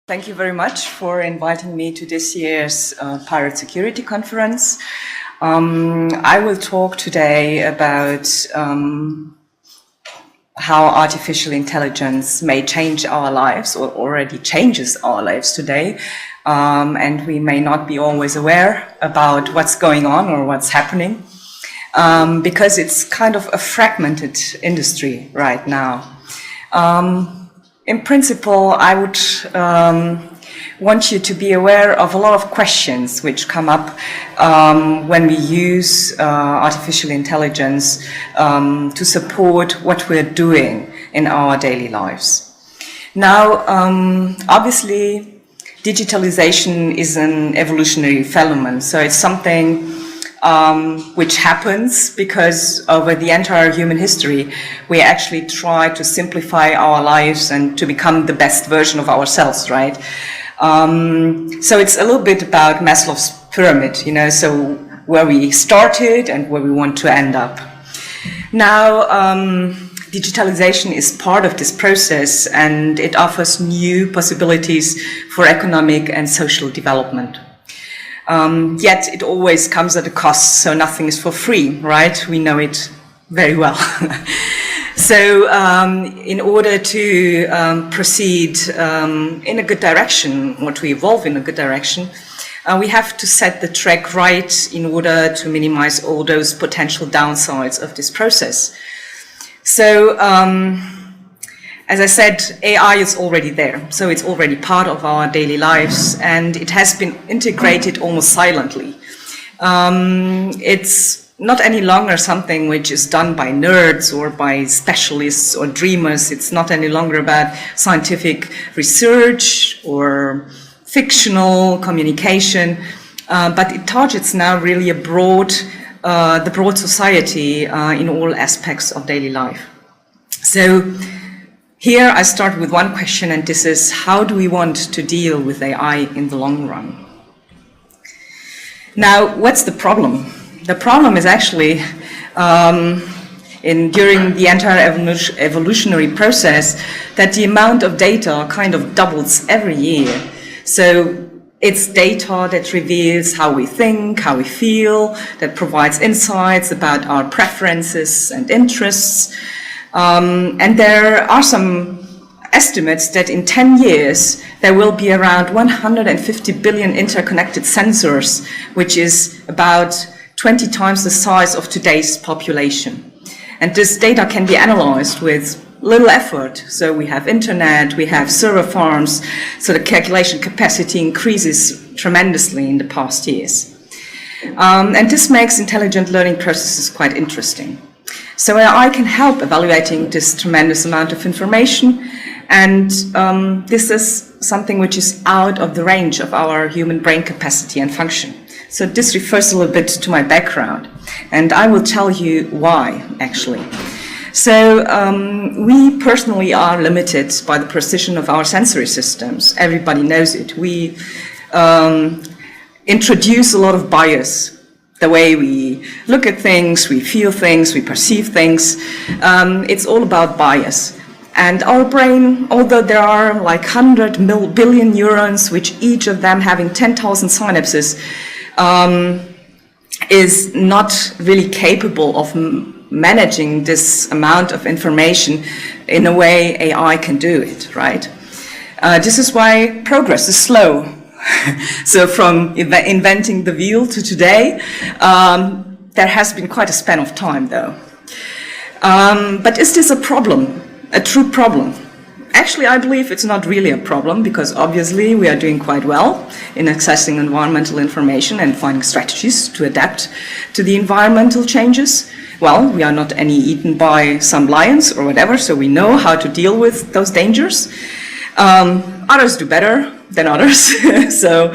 Thank you very much for inviting me to this year's Pirate Security Conference. I will talk today about how artificial intelligence may change our lives or already changes our lives today. And we may not be always aware about what's going on or what's happening because it's kind of a fragmented industry right now. In principle, I would want you to be aware of a lot of questions which come up when we use artificial intelligence to support what we're doing in our daily lives. Now, obviously, digitalization is an evolutionary phenomenon, so it's something which happens because over the entire human history, we actually try to simplify our lives and to become the best version of ourselves, right? So it's a little bit about Maslow's pyramid, you know, so where we started and where we want to end up. Now, digitalization is part of this process and it offers new possibilities for economic and social development. Yet it always comes at a cost, so nothing is for free, right? We know it very well. So in order to proceed in a good direction, or to evolve in a good direction, we have to set the track right in order to minimize all those potential downsides of this process. So, as I said, AI is already there, so it's already part of our daily lives, and it has been integrated almost silently. It's not any longer something which is done by nerds or by specialists or dreamers. It's not any longer about scientific research or fictional communication, but it targets now really the broad society in all aspects of daily life. So, here I start with one question, and this is, how do we want to deal with AI in the long run? Now, what's the problem? The problem is actually, during the entire evolutionary process, that the amount of data kind of doubles every year. So it's data that reveals how we think, how we feel, that provides insights about our preferences and interests. And there are some estimates that in 10 years there will be around 150 billion interconnected sensors, which is about 20 times the size of today's population. And this data can be analyzed with little effort. So we have internet, we have server farms, so the calculation capacity increases tremendously in the past years. And this makes intelligent learning processes quite interesting. So AI can help evaluating this tremendous amount of information, and this is something which is out of the range of our human brain capacity and function. So this refers a little bit to my background, and I will tell you why, actually. So we personally are limited by the precision of our sensory systems. Everybody knows it. We introduce a lot of bias. The way we look at things, we feel things, we perceive things, it's all about bias. And our brain, although there are like 100 billion neurons, which each of them having 10,000 synapses, is not really capable of managing this amount of information in a way AI can do it, right? This is why progress is slow. So from inventing the wheel to today, there has been quite a span of time, though. But is this a problem, a true problem? Actually, I believe it's not really a problem, because obviously we are doing quite well in accessing environmental information and finding strategies to adapt to the environmental changes. Well, we are not any eaten by some lions or whatever, so we know how to deal with those dangers. Others do better than others. So,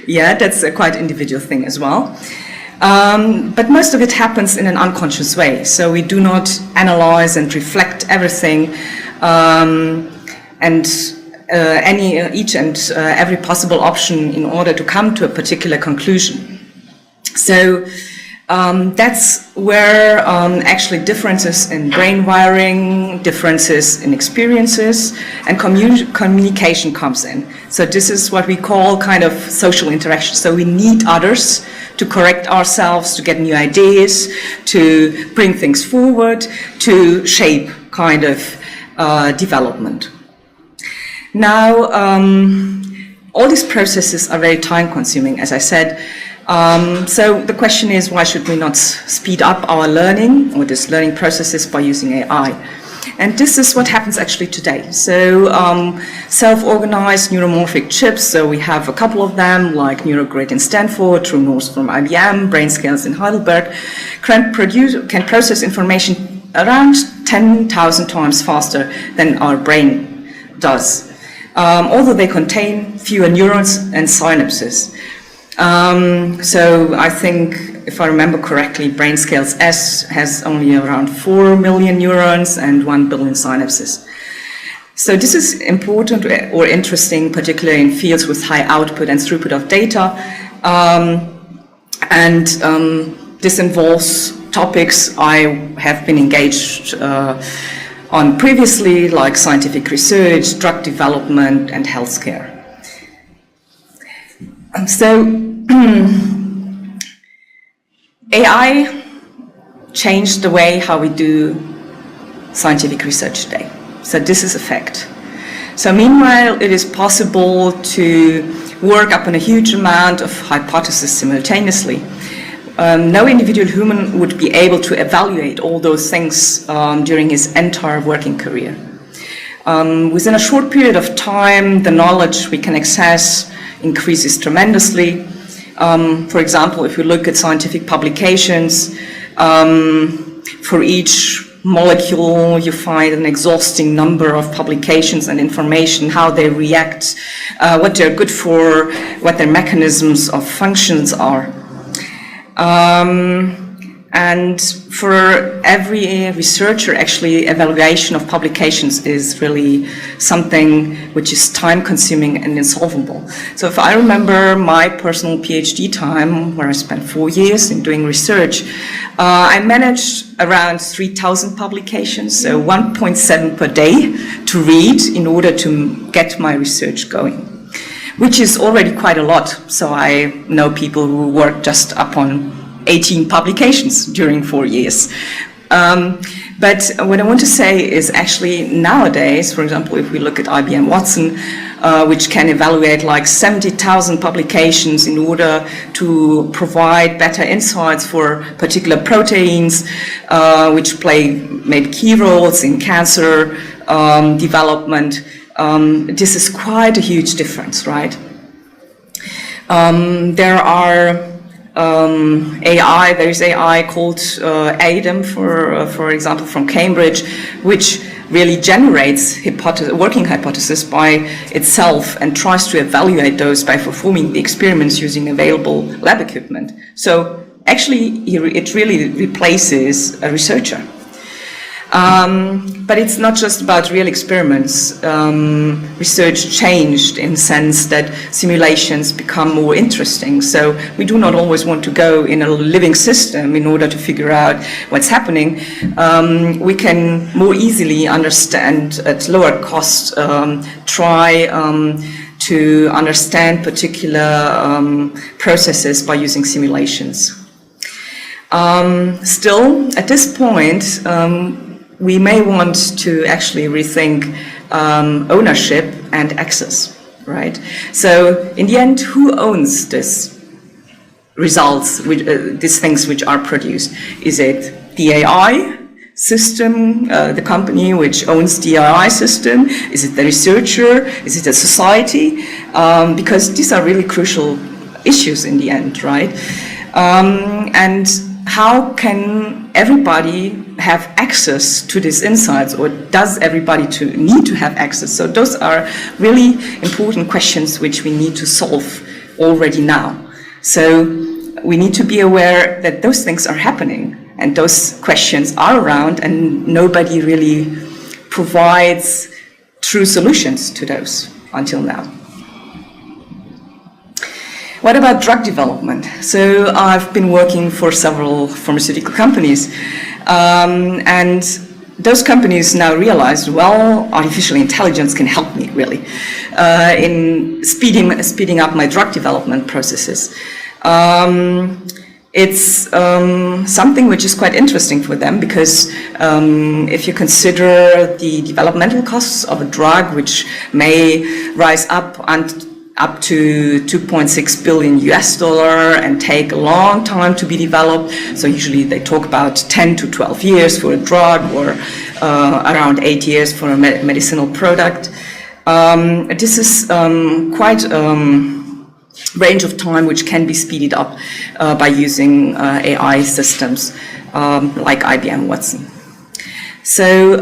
yeah, that's a quite individual thing as well. But most of it happens in an unconscious way. So we do not analyze and reflect everything and each and every possible option in order to come to a particular conclusion. So That's where actually differences in brain wiring, differences in experiences, and communication comes in. So this is what we call kind of social interaction. So we need others to correct ourselves, to get new ideas, to bring things forward, to shape kind of development. Now, all these processes are very time-consuming, as I said. So the question is, why should we not speed up our learning or these learning processes by using AI? And this is what happens actually today. So self-organized neuromorphic chips, so we have a couple of them, like NeuroGrid in Stanford, TrueNorth from IBM, BrainScales in Heidelberg, can process information around 10,000 times faster than our brain does, although they contain fewer neurons and synapses. So I think, if I remember correctly, BrainScales S has only around 4 million neurons and 1 billion synapses. So this is important or interesting, particularly in fields with high output and throughput of data. This involves topics I have been engaged on previously, like scientific research, drug development, and healthcare. So AI changed the way how we do scientific research today. So this is a fact. So meanwhile, it is possible to work upon a huge amount of hypotheses simultaneously. No individual human would be able to evaluate all those things during his entire working career. Within a short period of time, the knowledge we can access increases tremendously. For example, if you look at scientific publications, for each molecule you find an exhausting number of publications and information, how they react, what they're good for, what their mechanisms of functions are. And for every researcher, actually, evaluation of publications is really something which is time-consuming and insolvable. So if I remember my personal PhD time, where I spent 4 years in doing research, I managed around 3,000 publications, so 1.7 per day to read in order to get my research going, which is already quite a lot. So I know people who work just upon 18 publications during 4 years. But what I want to say is actually nowadays, for example, if we look at IBM Watson, which can evaluate like 70,000 publications in order to provide better insights for particular proteins, which play maybe key roles in cancer development, this is quite a huge difference, right? There's AI called ADAM, for example, from Cambridge, which really generates working hypotheses by itself and tries to evaluate those by performing the experiments using available lab equipment. So actually, it really replaces a researcher. But it's not just about real experiments. Research changed in the sense that simulations become more interesting. So we do not always want to go in a living system in order to figure out what's happening. We can more easily understand at lower cost, try to understand particular processes by using simulations. Still, at this point, we may want to actually rethink ownership and access, right? So in the end, who owns this results, these things which are produced? Is it the AI system, the company which owns the AI system? Is it the researcher? Is it a society? Because these are really crucial issues in the end, right? And how can everybody have access to these insights, or does everybody need to have access? So those are really important questions which we need to solve already now. So we need to be aware that those things are happening and those questions are around, and nobody really provides true solutions to those until now. What about drug development? So I've been working for several pharmaceutical companies, and those companies now realized, well, artificial intelligence can help me really in speeding up my drug development processes. It's something which is quite interesting for them because if you consider the developmental costs of a drug, which may rise up to 2.6 billion US dollar and take a long time to be developed. So usually they talk about 10 to 12 years for a drug, or around 8 years for a medicinal product. This is quite range of time which can be speeded up by using AI systems like IBM Watson. So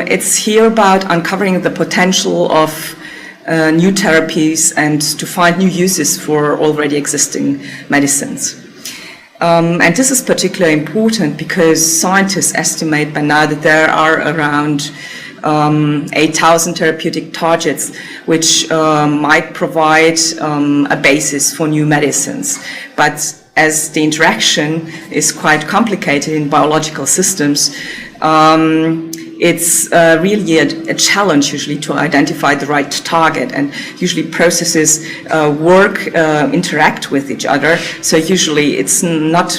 it's here about uncovering the potential of new therapies and to find new uses for already existing medicines. And this is particularly important because scientists estimate by now that there are around 8,000 therapeutic targets which might provide a basis for new medicines. But as the interaction is quite complicated in biological systems, it's really a challenge usually to identify the right target, and usually processes interact with each other. So usually it's not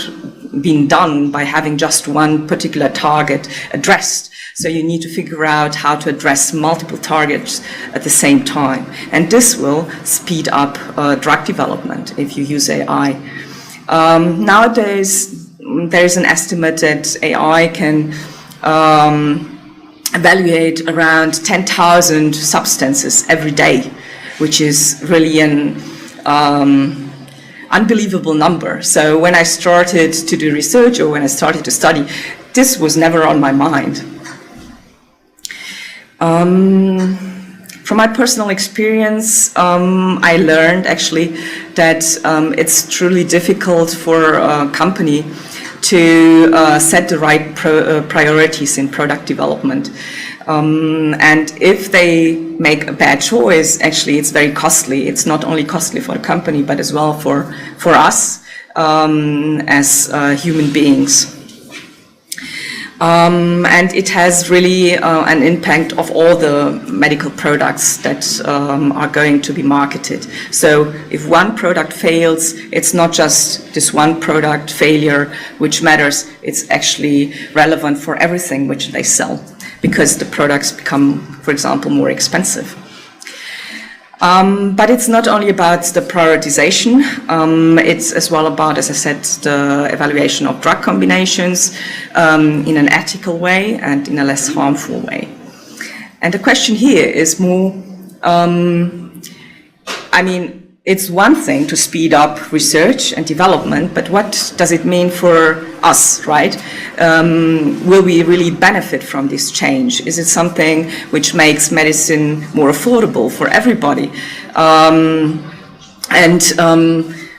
being done by having just one particular target addressed. So you need to figure out how to address multiple targets at the same time. And this will speed up drug development if you use AI. Nowadays, there's an estimate that AI can evaluate around 10,000 substances every day, which is really an unbelievable number. So when I started to do research, or when I started to study, this was never on my mind. From my personal experience, I learned actually that it's truly difficult for a company to set the right priorities in product development. And if they make a bad choice, actually it's very costly. It's not only costly for the company, but as well for us as human beings. And it has really an impact of all the medical products that are going to be marketed. So if one product fails, it's not just this one product failure which matters, it's actually relevant for everything which they sell, because the products become, for example, more expensive. But it's not only about the prioritization, it's as well about, as I said, the evaluation of drug combinations in an ethical way and in a less harmful way. And the question here is more, it's one thing to speed up research and development, but what does it mean for us, right? Will we really benefit from this change? Is it something which makes medicine more affordable for everybody?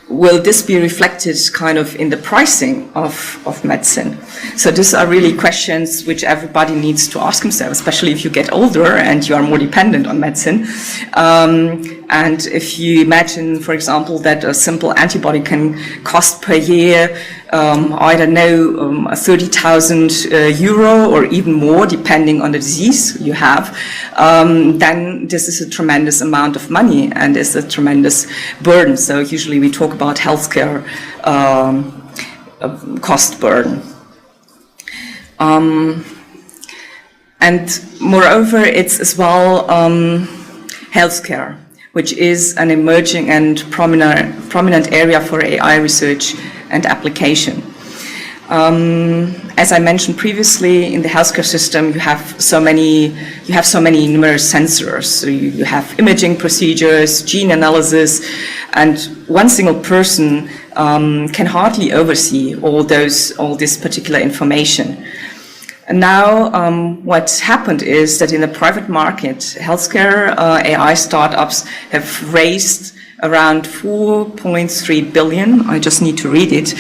Will this be reflected kind of in the pricing of medicine? So these are really questions which everybody needs to ask themselves, especially if you get older and you are more dependent on medicine. And if you imagine, for example, that a simple antibody can cost per year, 30,000 euro or even more, depending on the disease you have, then this is a tremendous amount of money and is a tremendous burden. So usually we talk about healthcare cost burden. And moreover, it's as well healthcare, which is an emerging and prominent area for AI research and application. As I mentioned previously, in the healthcare system, you have so many numerous sensors. So you have imaging procedures, gene analysis, and one single person can hardly oversee all this particular information. And now what's happened is that in the private market, healthcare AI startups have raised around 4.3 billion, I just need to read it,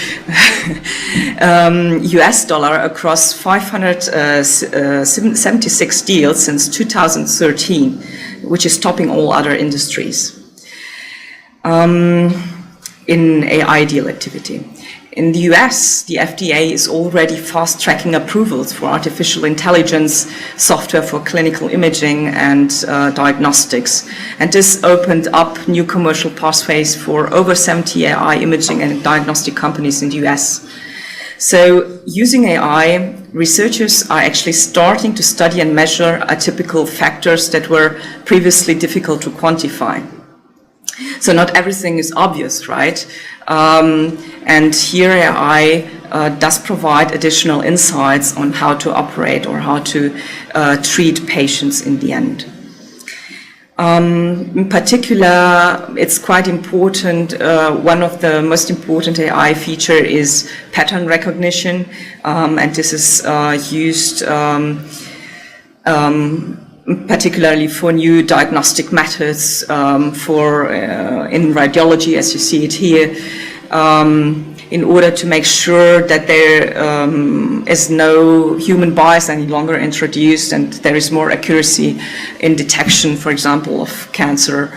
US dollar across 576 deals since 2013, which is topping all other industries. in AI deal activity. In the US, the FDA is already fast-tracking approvals for artificial intelligence software for clinical imaging and diagnostics. And this opened up new commercial pathways for over 70 AI imaging and diagnostic companies in the US. So using AI, researchers are actually starting to study and measure atypical factors that were previously difficult to quantify. So not everything is obvious, right? And here AI does provide additional insights on how to operate or how to treat patients in the end. In particular, it's quite important, one of the most important AI feature is pattern recognition, and this is used particularly for new diagnostic methods in radiology, as you see it here, in order to make sure that there is no human bias any longer introduced and there is more accuracy in detection, for example, of cancer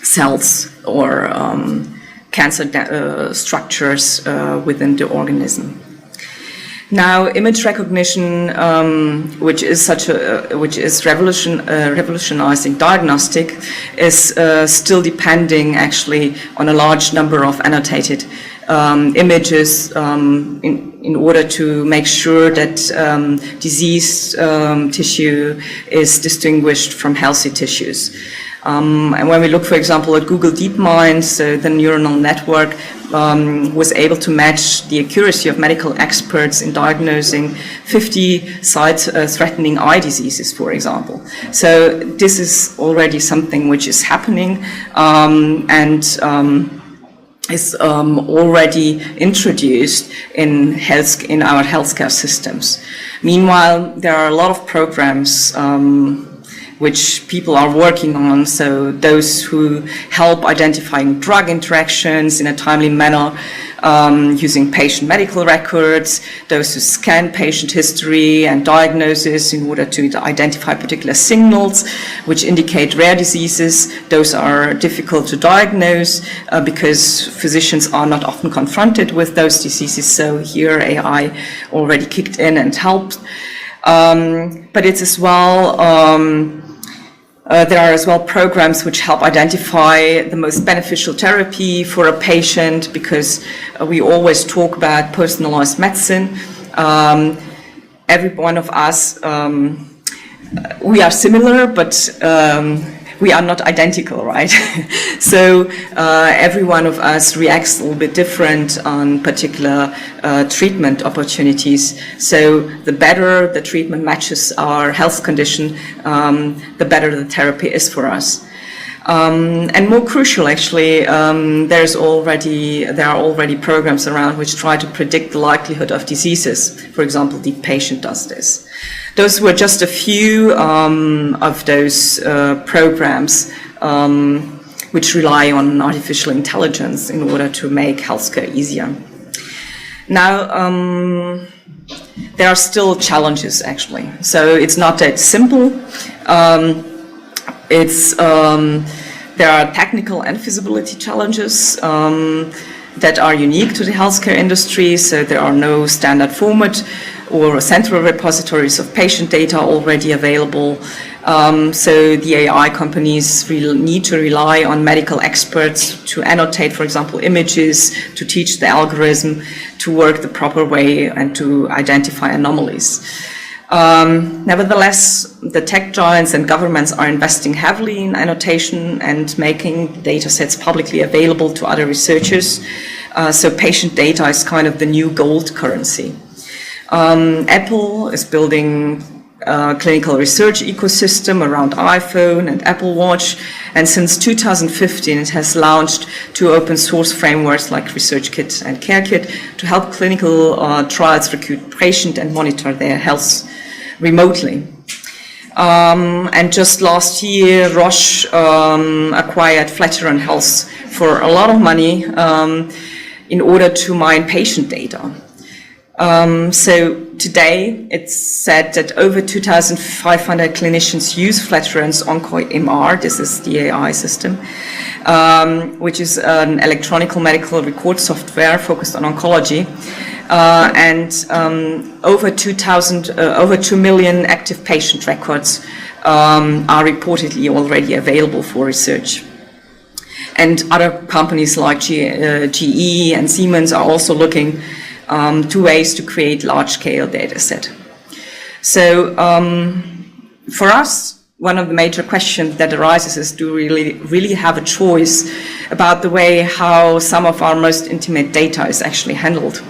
cells or cancer structures within the organism. Now, image recognition, which is revolutionizing diagnostic, is still depending actually on a large number of annotated images in order to make sure that diseased tissue is distinguished from healthy tissues. And when we look, for example, at Google DeepMind, so the neuronal network was able to match the accuracy of medical experts in diagnosing 50 sight-threatening eye diseases, for example. So this is already something which is happening and is already introduced in our healthcare systems. Meanwhile, there are a lot of programs which people are working on, so those who help identifying drug interactions in a timely manner using patient medical records, those who scan patient history and diagnosis in order to identify particular signals which indicate rare diseases. Those are difficult to diagnose because physicians are not often confronted with those diseases, so here AI already kicked in and helped. But it's as well there are as well programs which help identify the most beneficial therapy for a patient, because we always talk about personalized medicine. Every one of us, we are similar, but we are not identical, right? So every one of us reacts a little bit different on particular treatment opportunities. So the better the treatment matches our health condition, the better the therapy is for us. And more crucial, actually, there are already programs around which try to predict the likelihood of diseases. For example, Deep Patient does this. Those were just a few of those programs which rely on artificial intelligence in order to make healthcare easier. Now, there are still challenges, actually. So it's not that simple. There are technical and feasibility challenges that are unique to the healthcare industry. So there are no standard format or central repositories of patient data already available. So the AI companies need to rely on medical experts to annotate, for example, images, to teach the algorithm to work the proper way and to identify anomalies. Nevertheless, the tech giants and governments are investing heavily in annotation and making data sets publicly available to other researchers. So patient data is kind of the new gold currency. Apple is building a clinical research ecosystem around iPhone and Apple Watch, and since 2015 it has launched 2 open source frameworks like ResearchKit and CareKit to help clinical trials recruit patients and monitor their health remotely. And just last year, Roche acquired Flatiron Health for a lot of money in order to mine patient data. So Today, it's said that over 2,500 clinicians use Flatiron's OncoMR. This is the AI system, which is an electronic medical record software focused on oncology. Over 2 million active patient records are reportedly already available for research. And other companies like GE and Siemens are also looking to ways to create large-scale data set. So for us, one of the major questions that arises is, do we really have a choice about the way how some of our most intimate data is actually handled?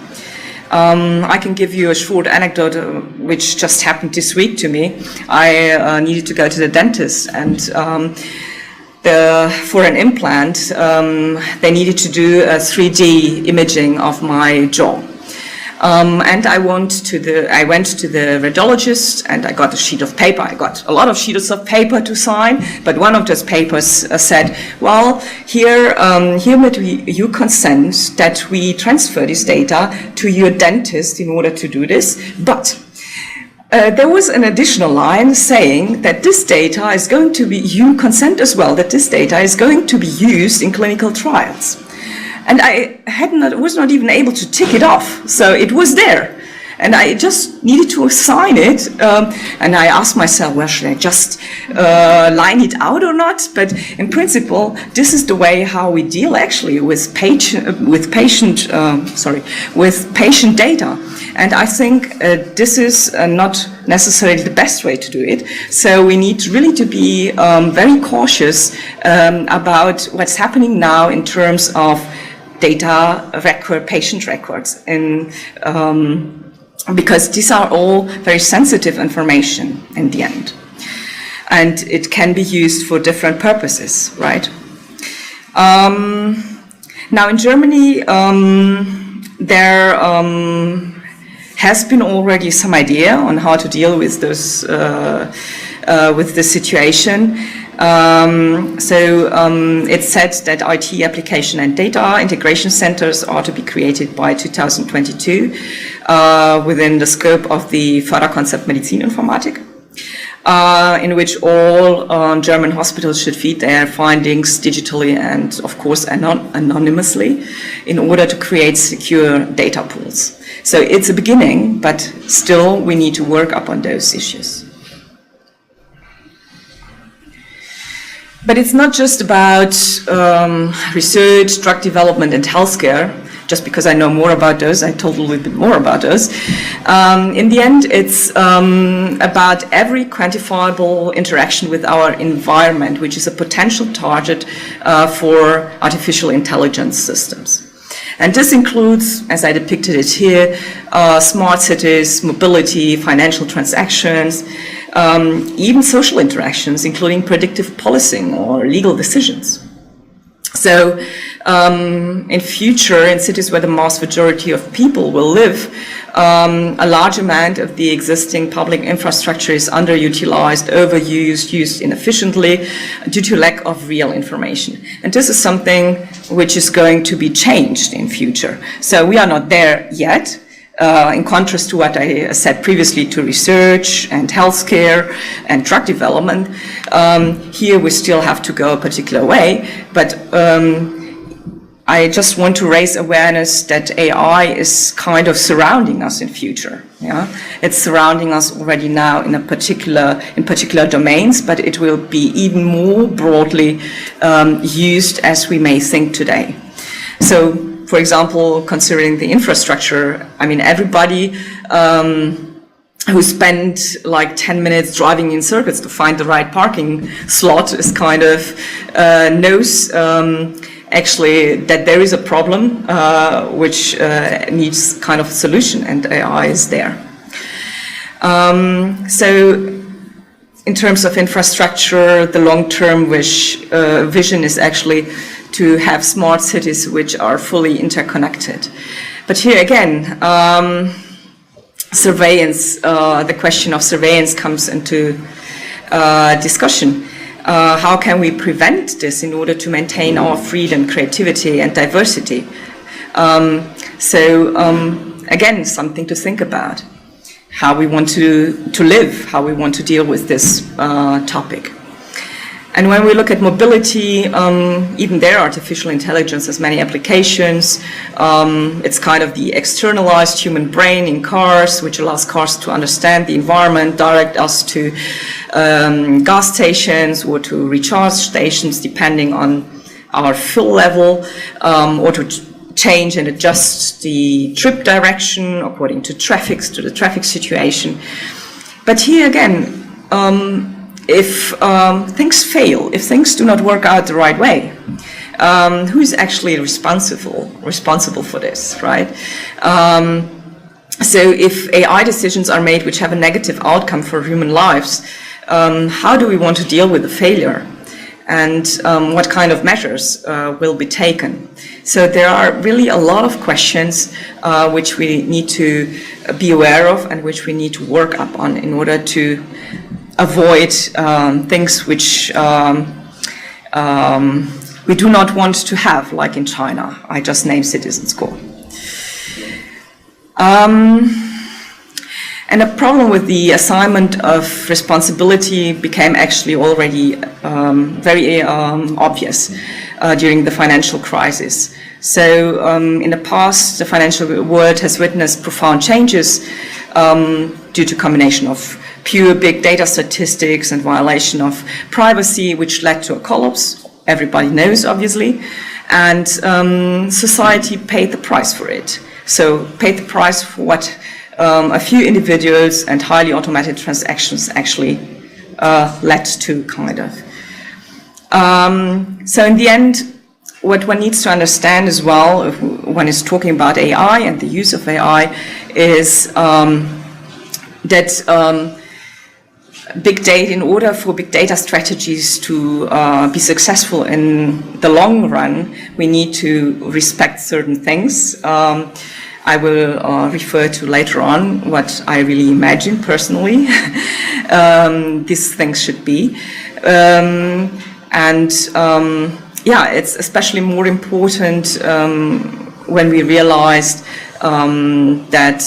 I can give you a short anecdote which just happened this week to me. I needed to go to the dentist, and for an implant, they needed to do a 3D imaging of my jaw. And I went to the radiologist, and I got a sheet of paper. I got a lot of sheets of paper to sign, but one of those papers said, well, here you consent that we transfer this data to your dentist in order to do this, but there was an additional line saying that this data is going to be, you consent as well, that this data is going to be used in clinical trials. And I was not even able to tick it off, so it was there. And I just needed to assign it, and I asked myself, well, should I just line it out or not? But in principle, this is the way how we deal actually with patient data. And I think this is not necessarily the best way to do it. So we need really to be very cautious about what's happening now in terms of data patient records, and because these are all very sensitive information in the end, and it can be used for different purposes, right? Now in Germany, there has been already some idea on how to deal with this situation. It's said that IT application and data integration centers are to be created by 2022 within the scope of the Förderkonzept Medizininformatik, in which all German hospitals should feed their findings digitally and, of course, anonymously in order to create secure data pools. So it's a beginning, but still we need to work upon those issues. But it's not just about research, drug development, and healthcare. Just because I know more about those, I told a little bit more about those. In the end, it's about every quantifiable interaction with our environment, which is a potential target for artificial intelligence systems. And this includes, as I depicted it here, smart cities, mobility, financial transactions, even social interactions, including predictive policing or legal decisions. So in future, in cities where the mass majority of people will live, a large amount of the existing public infrastructure is underutilized, overused, used inefficiently due to lack of real information. And this is something which is going to be changed in future. So we are not there yet. In contrast to what I said previously to research and healthcare and drug development, here we still have to go a particular way, but I just want to raise awareness that AI is kind of surrounding us in future. Yeah, it's surrounding us already now in particular domains, but it will be even more broadly used as we may think today. So, for example, considering the infrastructure, I mean, everybody who spent like 10 minutes driving in circuits to find the right parking slot is kind of knows actually that there is a problem which needs kind of a solution, and AI is there. So in terms of infrastructure, the long-term vision is actually to have smart cities which are fully interconnected. But here again, surveillance, the question of surveillance comes into discussion. How can we prevent this in order to maintain our freedom, creativity, and diversity? Again, something to think about. how we want to live, how we want to deal with this topic. And when we look at mobility, even there artificial intelligence has many applications. It's kind of the externalized human brain in cars, which allows cars to understand the environment, direct us to gas stations or to recharge stations depending on our fuel level, or to change and adjust the trip direction according to the traffic situation. But here again, if things fail, if things do not work out the right way, who is actually responsible for this, right? So if AI decisions are made which have a negative outcome for human lives, how do we want to deal with the failure? And what kind of measures will be taken? So there are really a lot of questions which we need to be aware of and which we need to work up on in order to avoid things which we do not want to have, like in China. I just named citizen score. And a problem with the assignment of responsibility became actually already very obvious during the financial crisis. So in the past, the financial world has witnessed profound changes due to a combination of pure big data statistics and violation of privacy, which led to a collapse. Everybody knows, obviously. And society paid the price for it. So paid the price for what a few individuals and highly automated transactions actually led to, kind of. So in the end, what one needs to understand as well, if one is talking about AI and the use of AI, is that big data, in order for big data strategies to be successful in the long run, we need to respect certain things. I will refer to later on what I really imagine personally these things should be. Yeah, it's especially more important when we realized that,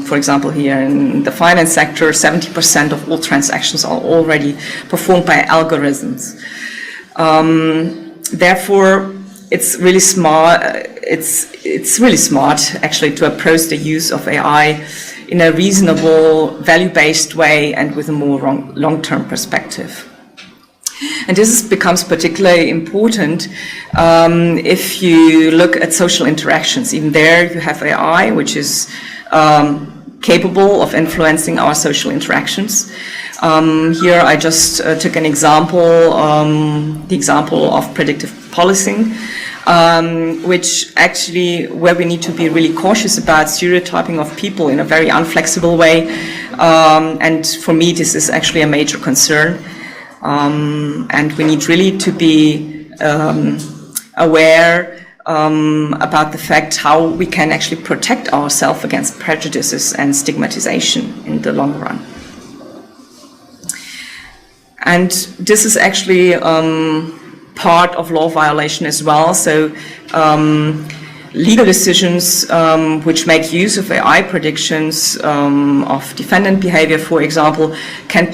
for example, here in the finance sector, 70% of all transactions are already performed by algorithms. Therefore, it's really smart. It's really smart actually to approach the use of AI in a reasonable, value-based way and with a more long-term perspective. And this becomes particularly important if you look at social interactions. Even there you have AI, which is capable of influencing our social interactions. Here I just took an example, the example of predictive policing, which actually, where we need to be really cautious about stereotyping of people in a very unflexible way. And for me, this is actually a major concern. And we need really to be aware about the fact how we can actually protect ourselves against prejudices and stigmatization in the long run. And this is actually part of law violation as well. So legal decisions which make use of AI predictions of defendant behavior, for example, can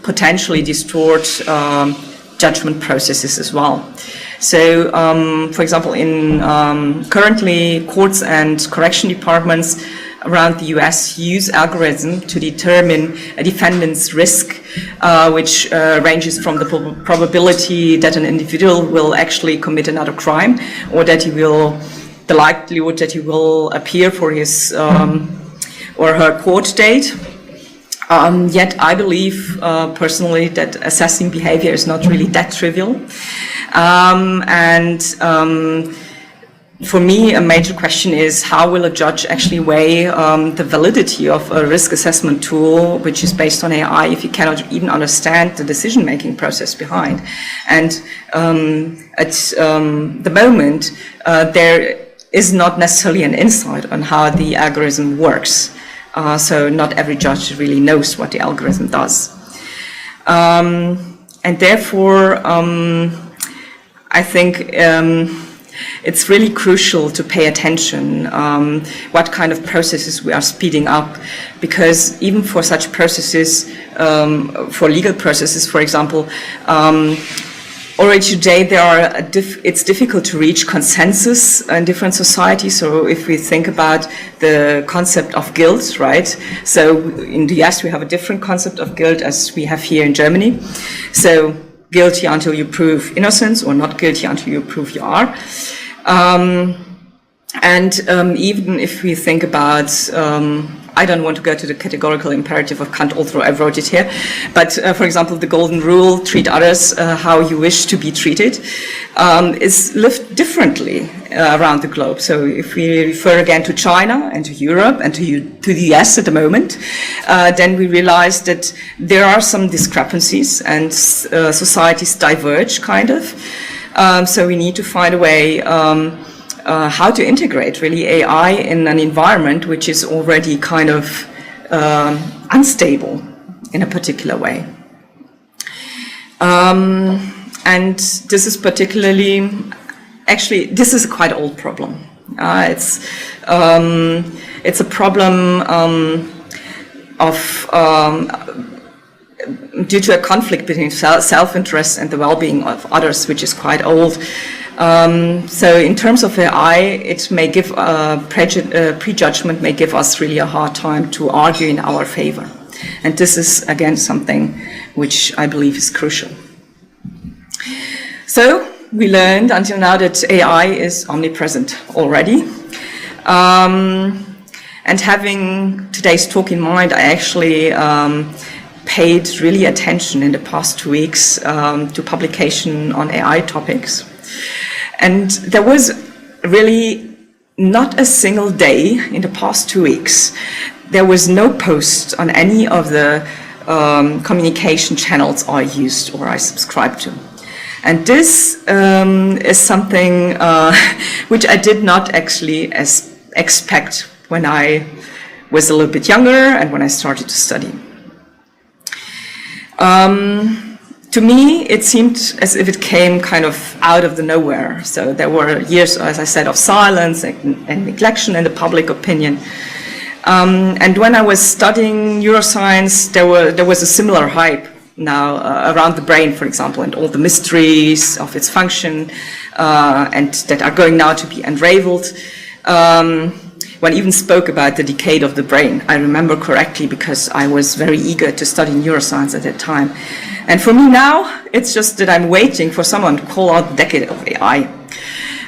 potentially distort judgment processes as well. So, for example, in currently courts and correction departments around the US use algorithms to determine a defendant's risk, which ranges from the probability that an individual will actually commit another crime, or that he will, the likelihood that he will appear for his or her court date. Yet I believe personally that assessing behavior is not really that trivial. For me, a major question is how will a judge actually weigh the validity of a risk assessment tool which is based on AI if you cannot even understand the decision-making process behind. And at the moment, there is not necessarily an insight on how the algorithm works. So not every judge really knows what the algorithm does. And therefore, I think it's really crucial to pay attention what kind of processes we are speeding up, because even for such processes, for legal processes, for example, already today it's difficult to reach consensus in different societies. So if we think about the concept of guilt, right? So in the US we have a different concept of guilt as we have here in Germany. So guilty until you prove innocence, or not guilty until you prove you are. Even if we think about, I don't want to go to the categorical imperative of Kant, although I wrote it here, but for example, the golden rule, treat others how you wish to be treated, is lived differently around the globe. So if we refer again to China and to Europe and to the US at the moment, then we realize that there are some discrepancies and societies diverge, kind of. So we need to find a way how to integrate really AI in an environment which is already kind of unstable in a particular way. And this is particularly, actually, this is a quite old problem. It's a problem due to a conflict between self-interest and the well-being of others, which is quite old. So in terms of AI, it may give prejudgment may give us really a hard time to argue in our favor. And this is, again, something which I believe is crucial. So we learned until now that AI is omnipresent already. And having today's talk in mind, I actually paid really attention in the past 2 weeks to publication on AI topics. And there was really not a single day in the past 2 weeks. There was no post on any of the communication channels I used or I subscribed to. And this is something which I did not actually expect when I was a little bit younger and when I started to study. To me, it seemed as if it came kind of out of the nowhere. So there were years, as I said, of silence and neglection in the public opinion. And when I was studying neuroscience, there was a similar hype now around the brain, for example, and all the mysteries of its function and that are going now to be unraveled. One even spoke about the decade of the brain. I remember correctly because I was very eager to study neuroscience at that time. And for me now, it's just that I'm waiting for someone to call out the decade of AI.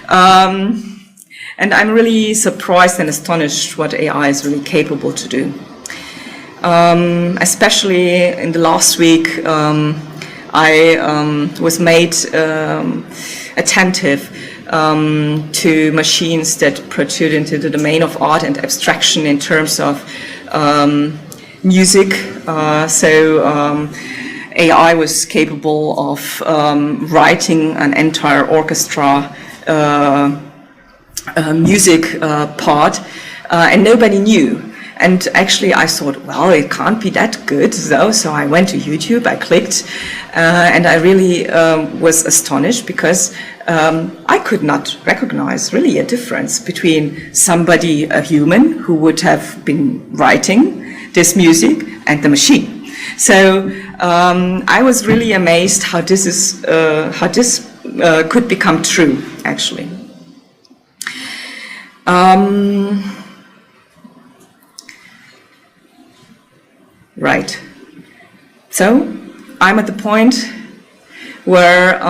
And I'm really surprised and astonished what AI is really capable to do. Especially in the last week, I was made attentive to machines that protrude into the domain of art and abstraction in terms of music. AI was capable of writing an entire orchestra music part, and nobody knew. And actually I thought, well, it can't be that good though. So I went to YouTube, I clicked, and I really was astonished because I could not recognize really a difference between somebody, a human, who would have been writing this music and the machine. So I was really amazed how this could become true, actually. Right. So I'm at the point where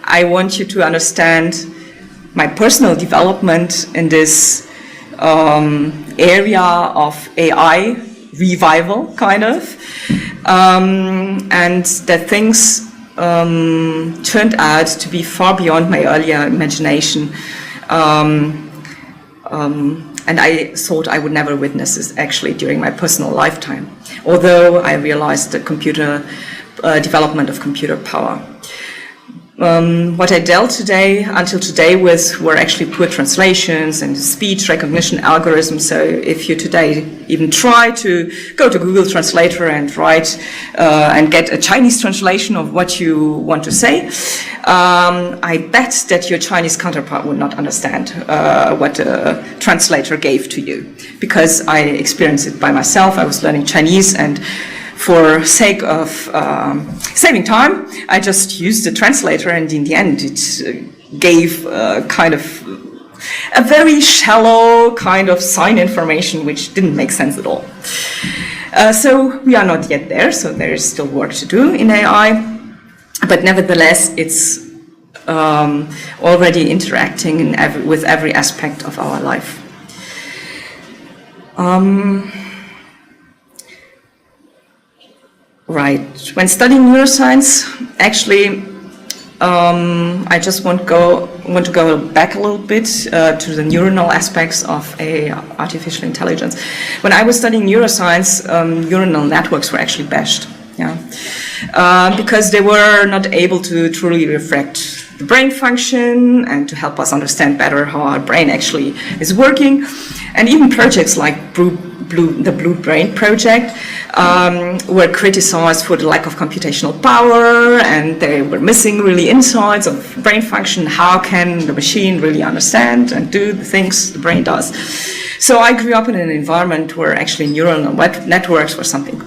I want you to understand my personal development in this area of AI revival, kind of, and that things turned out to be far beyond my earlier imagination. And I thought I would never witness this actually during my personal lifetime, although I realized the development of computer power. What I dealt until today with were actually poor translations and speech recognition algorithms. So if you today even try to go to Google Translator and write and get a Chinese translation of what you want to say, I bet that your Chinese counterpart would not understand what the translator gave to you, because I experienced it by myself. I was learning Chinese, and for sake of saving time, I just used the translator, and in the end it gave kind of a very shallow kind of sign information which didn't make sense at all. So we are not yet there, so there is still work to do in AI, but nevertheless it's already interacting with every aspect of our life. Right. When studying neuroscience, actually, I just want to go back a little bit to the neuronal aspects of artificial intelligence. When I was studying neuroscience, neuronal networks were actually bashed, because they were not able to truly reflect the brain function and to help us understand better how our brain actually is working. And even projects like the Blue Brain project were criticized for the lack of computational power, and they were missing really insights of brain function. How can the machine really understand and do the things the brain does? So I grew up in an environment where actually neuronal networks were something,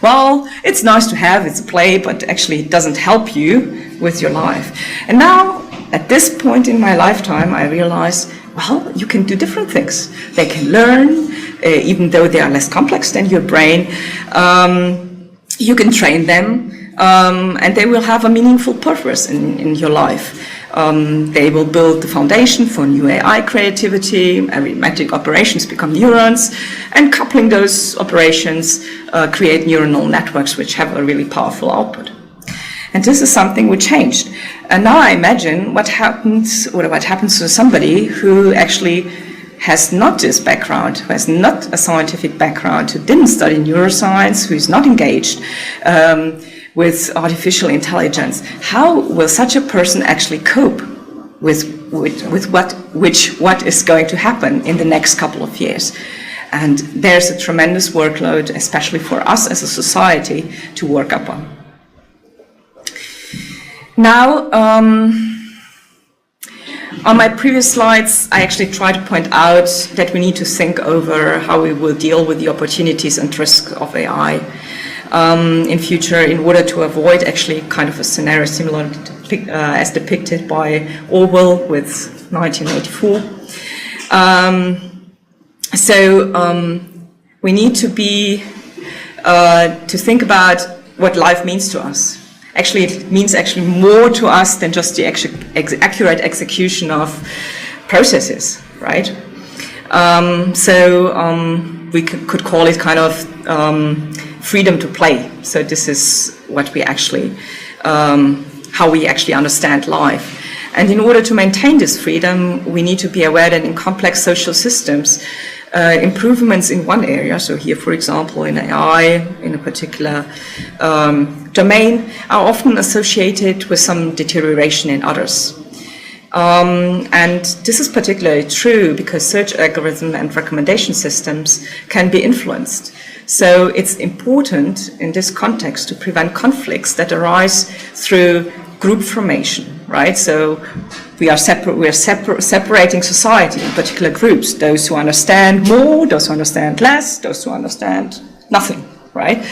well, it's nice to have, it's a play, but actually it doesn't help you with your life. And now, at this point in my lifetime, I realized, well, you can do different things. They can learn, even though they are less complex than your brain. You can train them, and they will have a meaningful purpose in your life. They will build the foundation for new AI creativity. Arithmetic operations become neurons, and coupling those operations create neuronal networks which have a really powerful output. And this is something we changed. And now I imagine what happens to somebody who actually has not this background, who has not a scientific background, who didn't study neuroscience, who is not engaged with artificial intelligence. How will such a person actually cope with what is going to happen in the next couple of years? And there's a tremendous workload, especially for us as a society, to work upon. Now, on my previous slides, I actually tried to point out that we need to think over how we will deal with the opportunities and risks of AI in future, in order to avoid actually kind of a scenario similar as depicted by Orwell with 1984. We need to think about what life means to us. Actually, it means actually more to us than just the accurate execution of processes, right? We could call it kind of freedom to play. So this is what we actually, how we actually understand life. And in order to maintain this freedom, we need to be aware that in complex social systems, improvements in one area, so here, for example, in AI, in a particular domain, are often associated with some deterioration in others. And this is particularly true because search algorithms and recommendation systems can be influenced. So it's important in this context to prevent conflicts that arise through group formation, right? So we are separating society in particular groups, those who understand more, those who understand less, those who understand nothing, right?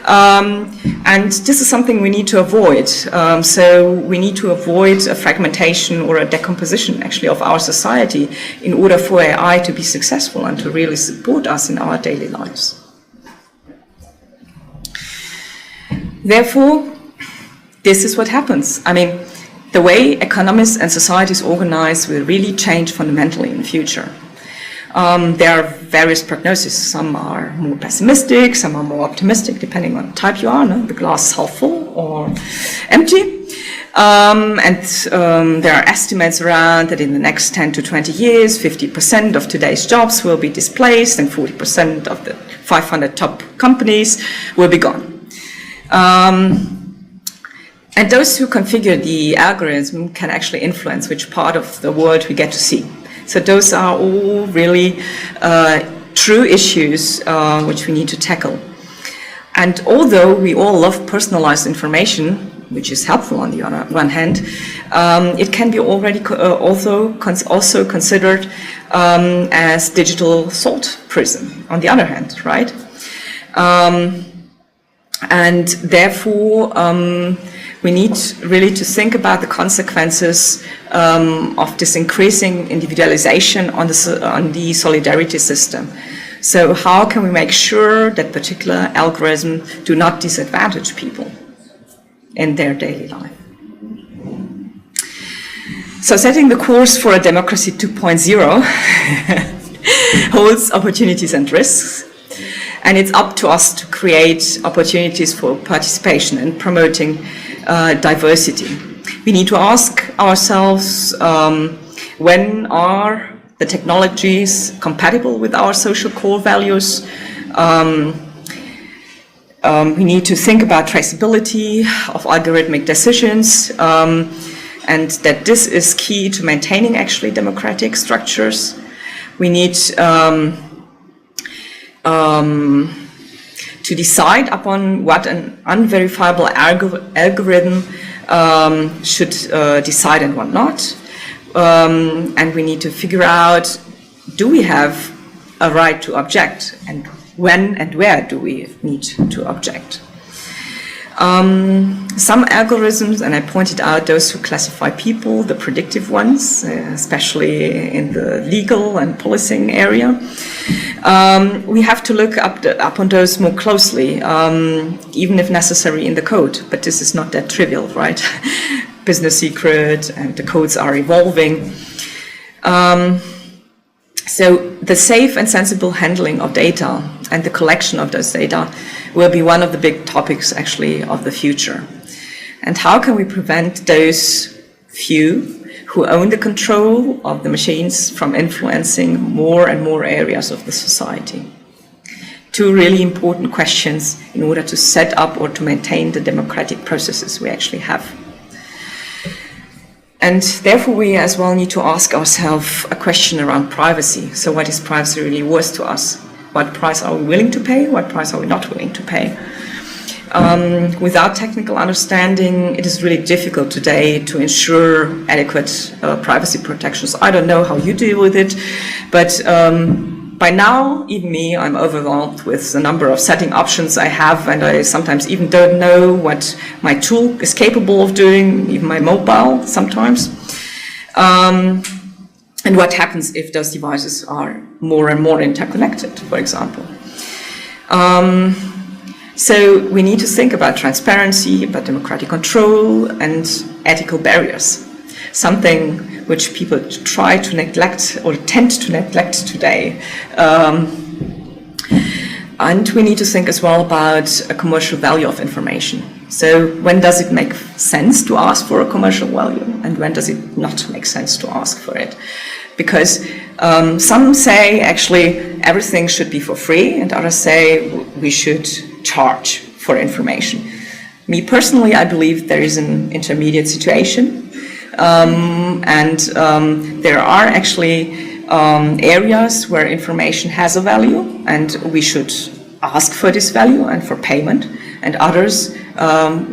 And this is something we need to avoid. So we need to avoid a fragmentation or a decomposition actually of our society in order for AI to be successful and to really support us in our daily lives. Therefore, this is what happens. I mean, the way economies and societies organize will really change fundamentally in the future. There are various prognoses. Some are more pessimistic, some are more optimistic, depending on the type you are, no? The glass half full or empty. There are estimates around that in the next 10 to 20 years, 50% of today's jobs will be displaced and 40% of the 500 top companies will be gone. And those who configure the algorithm can actually influence which part of the world we get to see. So those are all really true issues which we need to tackle. And although we all love personalized information, which is helpful on the one hand, it can be already also considered as digital salt prison on the other hand, right? And therefore, we need really to think about the consequences of this increasing individualization on the solidarity system. So how can we make sure that particular algorithms do not disadvantage people in their daily life? So setting the course for a democracy 2.0 holds opportunities and risks. And it's up to us to create opportunities for participation and promoting diversity. We need to ask ourselves when are the technologies compatible with our social core values. We need to think about traceability of algorithmic decisions, and that this is key to maintaining actually democratic structures. We need to decide upon what an unverifiable algorithm should decide and what not. And we need to figure out, do we have a right to object, and when and where do we need to object? Some algorithms, and I pointed out those who classify people, the predictive ones, especially in the legal and policing area, we have to look upon those more closely, even if necessary in the code, but this is not that trivial, right? Business secret, and the codes are evolving. So the safe and sensible handling of data and the collection of those data will be one of the big topics actually of the future. And how can we prevent those few who own the control of the machines from influencing more and more areas of the society? Two really important questions in order to set up or to maintain the democratic processes we actually have. And therefore, we as well need to ask ourselves a question around privacy. So what is privacy really worth to us? What price are we willing to pay? What price are we not willing to pay? Without technical understanding, it is really difficult today to ensure adequate privacy protections. I don't know how you deal with it, but by now, even me, I'm overwhelmed with the number of setting options I have, and I sometimes even don't know what my tool is capable of doing, even my mobile sometimes. And what happens if those devices are more and more interconnected, for example. So we need to think about transparency, about democratic control, and ethical barriers. Something which people try to neglect or tend to neglect today. And we need to think as well about a commercial value of information. So when does it make sense to ask for a commercial value, and when does it not make sense to ask for it? Because some say actually everything should be for free, and others say we should charge for information. Me personally, I believe there is an intermediate situation. There are actually areas where information has a value, and we should ask for this value and for payment, and others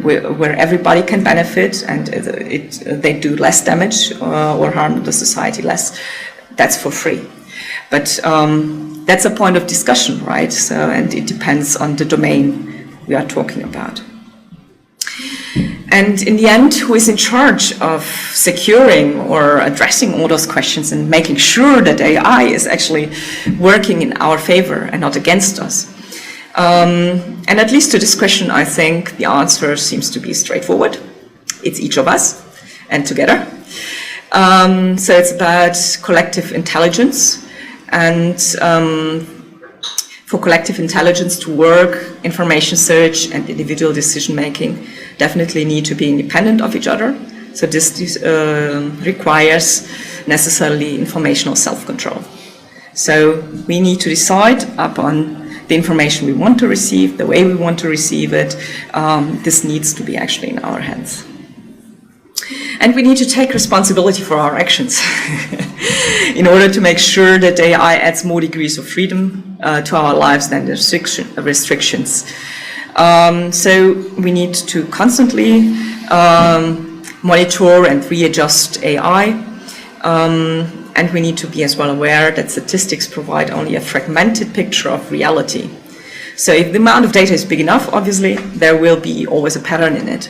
where everybody can benefit and they do less damage or harm the society less. That's for free. But that's a point of discussion, right? So, and it depends on the domain we are talking about. And in the end, who is in charge of securing or addressing all those questions and making sure that AI is actually working in our favor and not against us? And at least to this question, I think the answer seems to be straightforward. It's each of us and together. So it's about collective intelligence, and for collective intelligence to work, information search and individual decision making definitely need to be independent of each other. So this requires necessarily informational self-control. So we need to decide upon the information we want to receive, the way we want to receive it. This needs to be actually in our hands. And we need to take responsibility for our actions in order to make sure that AI adds more degrees of freedom to our lives than the restrictions. So we need to constantly monitor and readjust AI. And we need to be as well aware that statistics provide only a fragmented picture of reality. So if the amount of data is big enough, obviously, there will be always a pattern in it.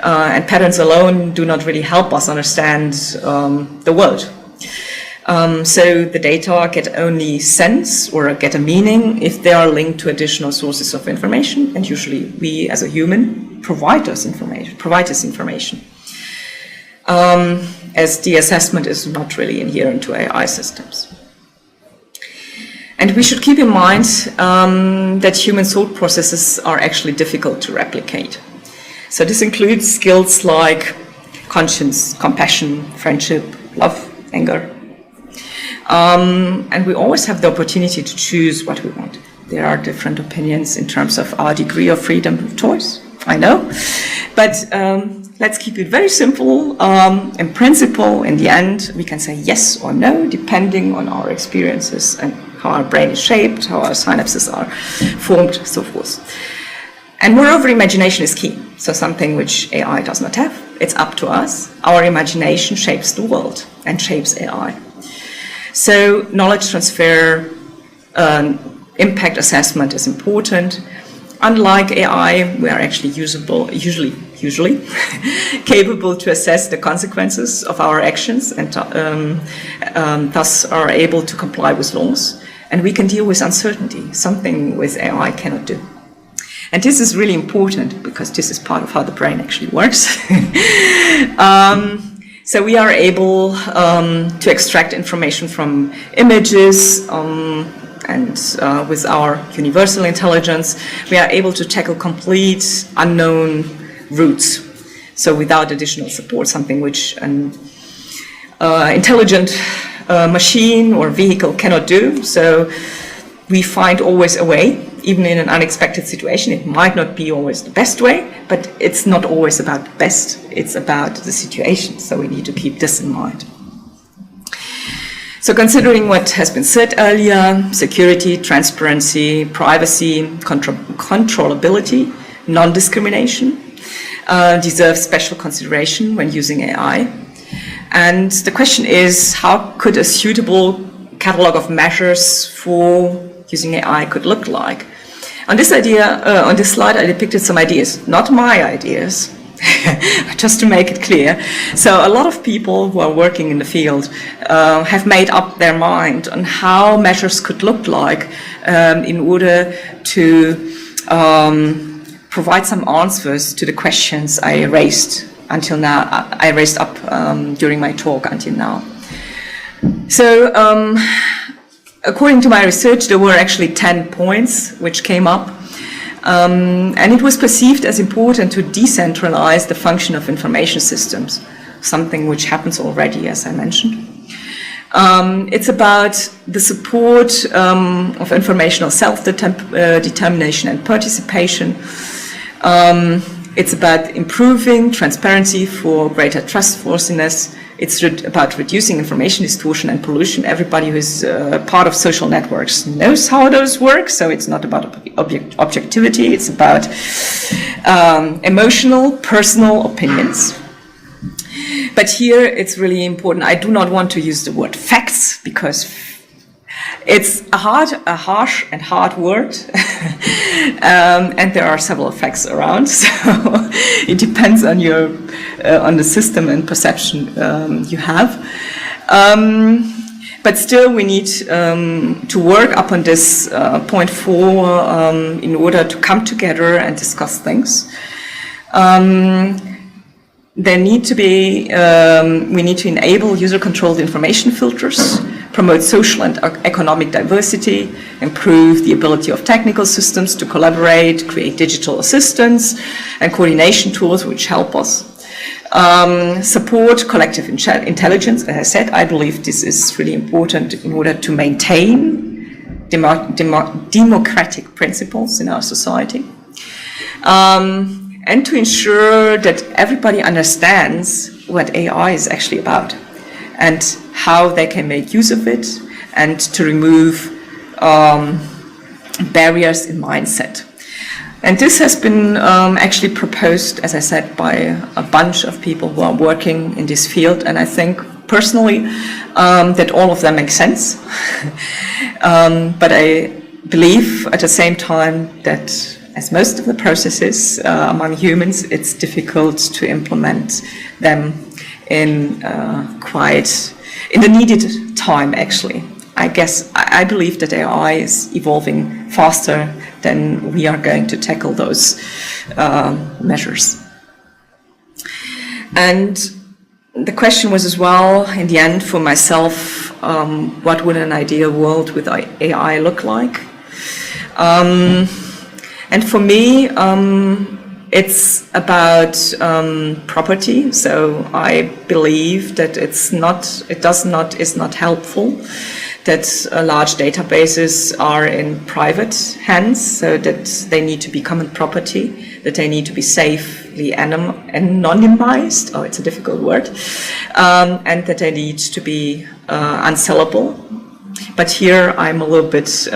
And patterns alone do not really help us understand the world. So the data get only sense or get a meaning if they are linked to additional sources of information. And usually we, as a human, provide this information. As the assessment is not really inherent to AI systems. And we should keep in mind that human thought processes are actually difficult to replicate. So this includes skills like conscience, compassion, friendship, love, anger. And we always have the opportunity to choose what we want. There are different opinions in terms of our degree of freedom of choice, I know. But let's keep it very simple. In principle, in the end, we can say yes or no, depending on our experiences and how our brain is shaped, how our synapses are formed, so forth. And moreover, imagination is key. So something which AI does not have. It's up to us. Our imagination shapes the world and shapes AI. So knowledge transfer, impact assessment is important. Unlike AI, we are actually usually capable to assess the consequences of our actions and thus are able to comply with laws. And we can deal with uncertainty, something with AI cannot do. And this is really important because this is part of how the brain actually works. So we are able to extract information from images, and with our universal intelligence, we are able to tackle complete unknown routes. So without additional support, something which an intelligent machine or vehicle cannot do. So we find always a way, even in an unexpected situation. It might not be always the best way, but it's not always about the best. It's about the situation. So we need to keep this in mind. So considering what has been said earlier, security, transparency, privacy, controllability, non-discrimination deserve special consideration when using AI. And the question is, how could a suitable catalog of measures for using AI could look like? On this slide, I depicted some ideas, not my ideas, just to make it clear. So a lot of people who are working in the field have made up their mind on how measures could look like in order to provide some answers to the questions I raised until now. I raised up during my talk until now. So according to my research, there were actually 10 points which came up. And it was perceived as important to decentralize the function of information systems, something which happens already, as I mentioned. It's about the support of informational self-determination and participation. It's about improving transparency for greater trustworthiness. It's about reducing information distortion and pollution. Everybody who is part of social networks knows how those work, so it's not about objectivity, it's about emotional, personal opinions. But here it's really important. I do not want to use the word facts because it's a harsh and hard word, and there are several facts around. So it depends on your on the system and perception you have. But still, we need to work upon this point 4 in order to come together and discuss things. There need to be, we need to enable user-controlled information filters, promote social and economic diversity, improve the ability of technical systems to collaborate, create digital assistance and coordination tools which help us. Support collective intelligence. As I said, I believe this is really important in order to maintain democratic principles in our society, and to ensure that everybody understands what AI is actually about and how they can make use of it, and to remove barriers in mindset. And this has been actually proposed, as I said, by a bunch of people who are working in this field, and I think personally that all of them make sense. But I believe at the same time that, as most of the processes among humans, it's difficult to implement them in the needed time, actually. I believe that AI is evolving faster than we are going to tackle those measures. And the question was as well, in the end, for myself, what would an ideal world with AI look like? And for me, it's about property. So I believe that is not helpful that large databases are in private hands, so that they need to be common property, that they need to be safely anonymized, oh, it's a difficult word, and that they need to be unsellable. But here I'm a little bit,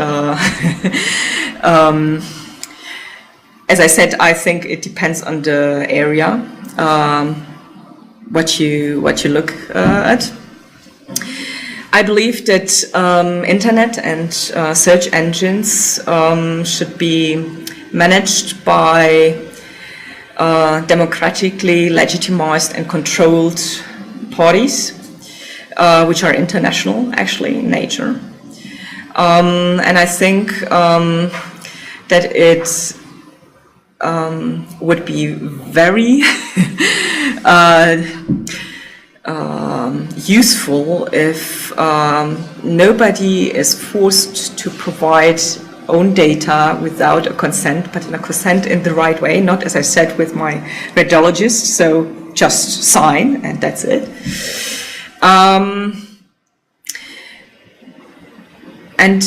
as I said, I think it depends on the area, what you look at. I believe that internet and search engines should be managed by democratically legitimized and controlled parties, which are international, actually, in nature. And I think that it would be very useful if nobody is forced to provide own data without a consent, but in a consent in the right way, not, as I said, with my radiologist, so just sign and that's it. And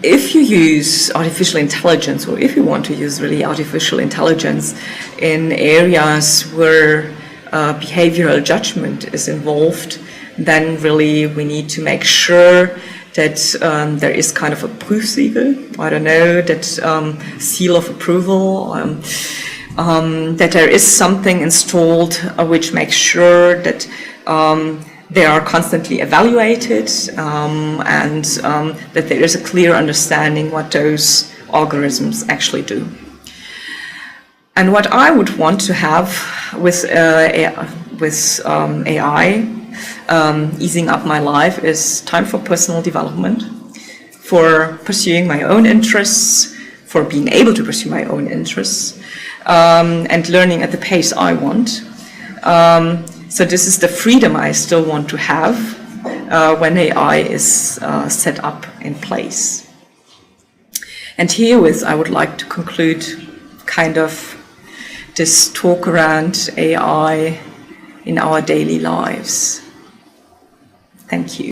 if you use artificial intelligence, or if you want to use really artificial intelligence in areas where behavioral judgment is involved, then really we need to make sure that there is kind of a Prüfsiegel, I don't know, that seal of approval, that there is something installed which makes sure that they are constantly evaluated, and that there is a clear understanding what those algorithms actually do. And what I would want to have with AI easing up my life is time for personal development, for pursuing my own interests, for being able to pursue my own interests, and learning at the pace I want. So this is the freedom I still want to have when AI is set up in place. And herewith I would like to conclude kind of this talk around AI in our daily lives. Thank you.